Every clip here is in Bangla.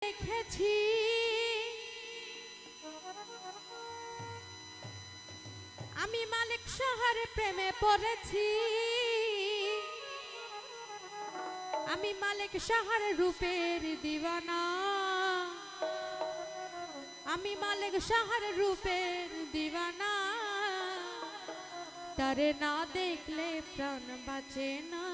দেখেছি আমি মালিক শহরে প্রেমে পড়েছি, আমি মালিক শহরে রূপের দিওয়ানা, আমি মালিক শহরে রূপের দিওয়ানা, তারে না দেখলে প্রাণ বাঁচে না।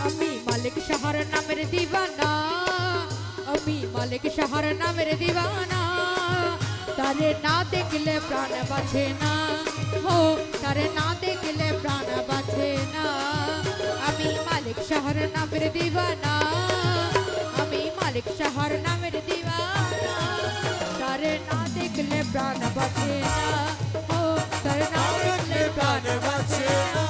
আমি মালিক শহর নামের দিওয়ানা, আমি মালিক শহর নামের দিওয়ানা, তারে না দেখলে প্রাণ বাঁচে না, হো তারে না দেখলে প্রাণ বাঁচে না। আমি মালিক শহর নামের দিওয়ানা, আমি মালিক শহর নামের দিওয়ানা, তারে না দেখলে প্রাণ বাঁচে না, হো তারে না দেখলে প্রাণ বাঁচে না।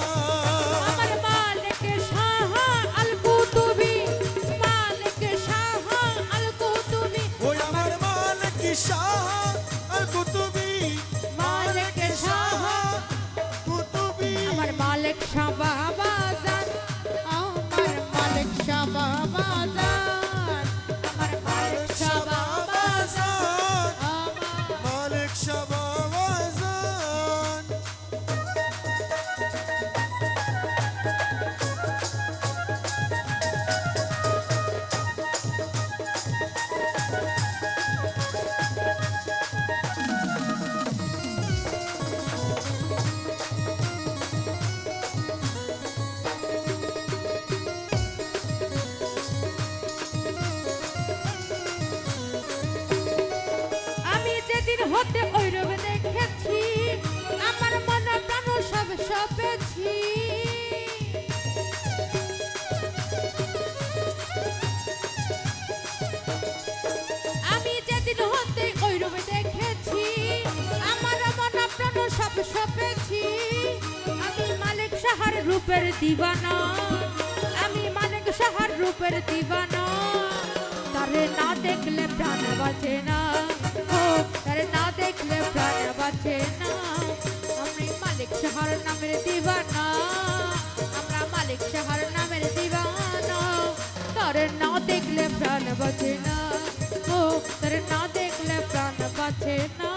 হতে ওইরূপ দেখেছি আমার মন প্রাণ সব সপেছি, আমি যেদিন হতে ওইরূপ দেখেছি আমার মন প্রাণ সব সপেছি। আমি মালিক শহর রূপের দিওয়ানা, আমি মালিক শহর রূপের দিওয়ানা, তারে না দেখলে প্রাণ বাঁচে না, তারে না দেখলে প্রাণ বাঁচে না। আমি মালিক শহর নামের দিওয়ানা, আমরা মালিক শহর নামের দিওয়ানা, তারে না দেখলে প্রাণ বাঁচে না, ও তারে না দেখলে প্রাণ বাঁচে না।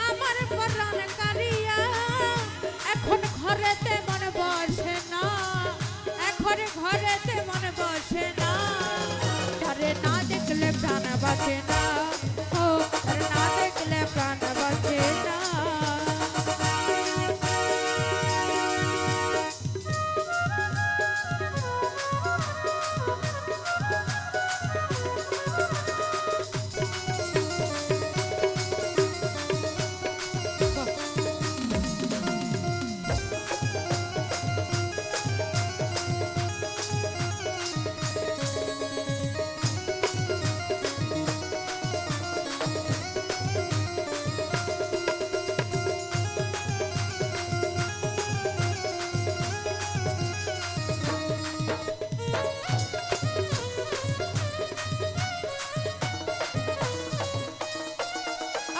আমার প্রাণ কারিয়া এখন ঘরেতে মন বসে না, এখন ঘরেতে মন বসে না, তারে না দেখলে প্রাণ বাঁচে না, ও তারে না দেখলে প্রাণ বাঁচে না।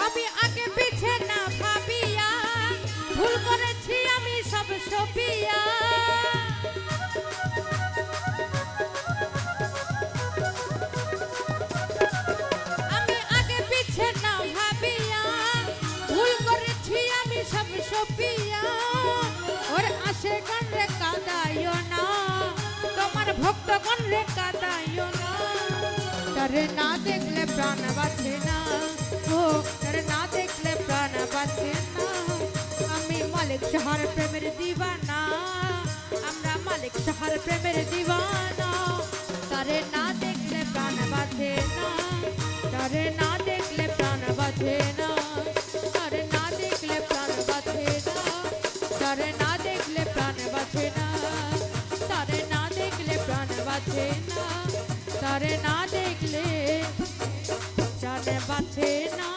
আমি আগে পিছে না ভাবিয়া ভুল করেছি আমি সব সপিয়া, আমি আগে পিছে না ভাবিয়া ভুল করেছি আমি সব সপিয়া। ওর আশে গান রে কাঁদাইও না, তোমার ভক্ত যুবকন রে কাদাইও না, তারে না দেখলে প্রাণ বাঁচে না, ও তারে না দেখলে প্রাণ বাঁচে না। আমি মালিক শাহর প্রেমের দিওয়ানা, আমরা মালিক শাহর প্রেমের দিওয়ানা, তারে না দেখলে প্রাণ বাঁচে না, তারে না দেখলে প্রাণ বাঁচে না, তারে না দেখলে প্রাণ বাঁচে না, তারে না দেখলে প্রাণ বাঁচে না, তারে না দেখলে প্রাণ বাঁচে না, তারে না দেখলে প্রাণ বাঁচে না।